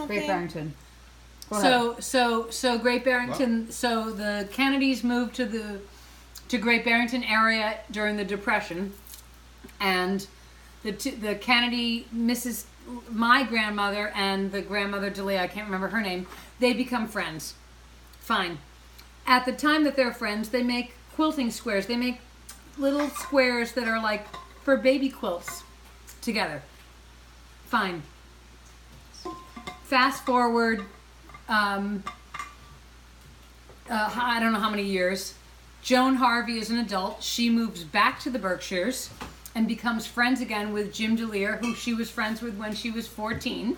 Great Barrington. So Great Barrington. What? So the Kennedys moved to Great Barrington area during the Depression, and the Kennedy my grandmother and the grandmother Delia, I can't remember her name. They become friends. Fine. At the time that they're friends, they make quilting squares. They make little squares that are like for baby quilts together. Fine. Fast forward, I don't know how many years. Joan Harvey is an adult. She moves back to the Berkshires and becomes friends again with Jim Delia, who she was friends with when she was 14.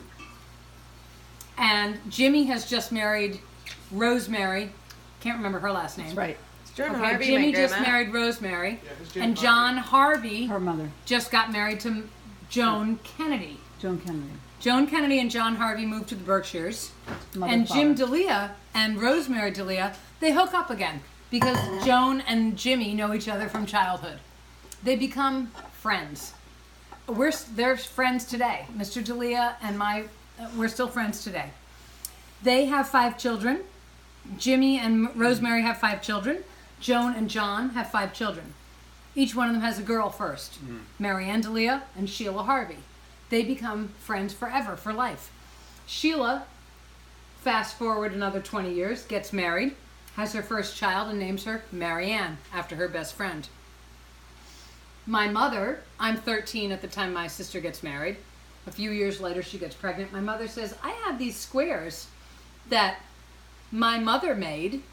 And Jimmy has just married Rosemary. Can't remember her last name. That's right. Joan Harvey, Jimmy just married Rosemary. Yeah, and John Harvey, her mother, just got married to Joan Kennedy. Joan Kennedy and John Harvey moved to the Berkshires. And Jim Delia and Rosemary Delia, they hook up again because Joan and Jimmy know each other from childhood. They become friends. They're friends today. Mr. Delia and we're still friends today. They have 5 children. Jimmy and Rosemary have 5 children. Joan and John have 5 children. Each one of them has a girl first. Marianne Delia and Sheila Harvey. They become friends forever, for life. Sheila, fast forward another 20 years, gets married, has her first child, and names her Marianne, after her best friend. My mother, I'm 13 at the time my sister gets married. A few years later, she gets pregnant. My mother says, I have these squares that my mother made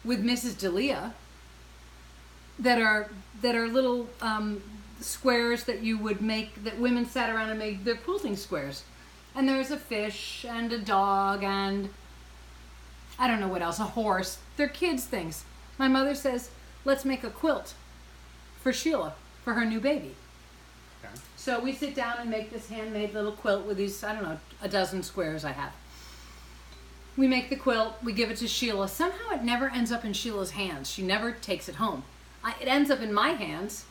with Mrs. Delia that are little squares that you would make, that women sat around and made their quilting squares. And there's a fish and a dog and I don't know what else, a horse. They're kids' things. My mother says, let's make a quilt for Sheila, for her new baby. Okay. So we sit down and make this handmade little quilt with these, I don't know, a dozen squares I have. We make the quilt, we give it to Sheila. Somehow it never ends up in Sheila's hands. She never takes it home. It ends up in my hands.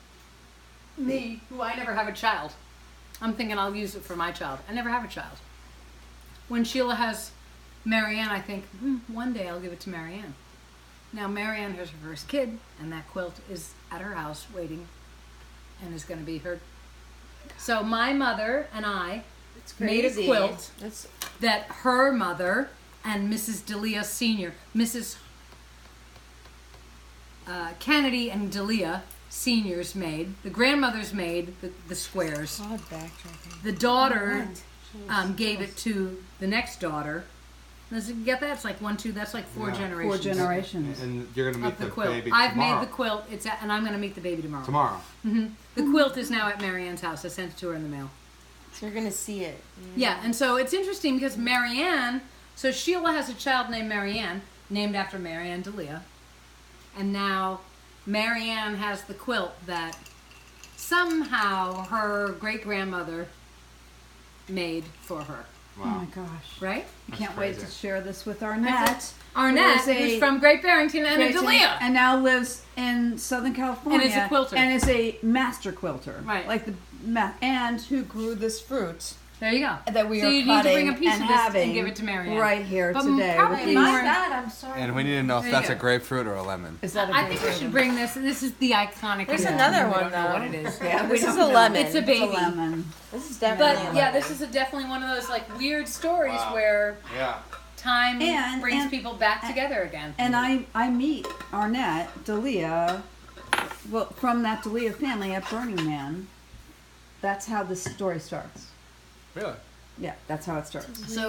Me, who I never have a child. I'm thinking I'll use it for my child. I never have a child. When Sheila has Marianne, I think, one day I'll give it to Marianne. Now Marianne has her first kid, and that quilt is at her house waiting and is going to be her. So my mother and I made a quilt that her mother and Mrs. Delia Sr., Mrs. Kennedy and Delia Seniors made. The grandmothers made the squares. The daughter gave it to the next daughter. Does it get that? It's like 1, 2. That's like 4 generations. 4 generations. And you're going to meet the quilt. baby I've tomorrow. made the quilt. And I'm going to meet the baby tomorrow. Mm-hmm. The quilt is now at Marianne's house. I sent it to her in the mail. So you're going to see it. Yeah, and so it's interesting because Marianne. So Sheila has a child named Marianne, named after Marianne Delia. And now Marianne has the quilt that somehow her great-grandmother made for her. Wow. Oh my gosh. Right? I can't wait to share this with Arnett. Arnett, who's from Great Barrington and a Delia. And now lives in Southern California. And is a quilter. And is a master quilter. Right. Like and who grew this fruit. There you go. That we so are you cutting need to bring a piece and of this having and give it to Marianne. right here but today. Probably my bad, I'm sorry. And we need to know if that's a grapefruit or a lemon. Is that I think we should bring this. This is the iconic. There's another one, I don't know what it is. Yeah, this is a lemon. It's a baby. It's a lemon. This is definitely But yeah, this is definitely one of those like weird stories where time brings people back together again. And I meet Arnett Delia, well, from that Delia family at Burning Man. That's how this story starts. Really? Yeah, that's how it starts. So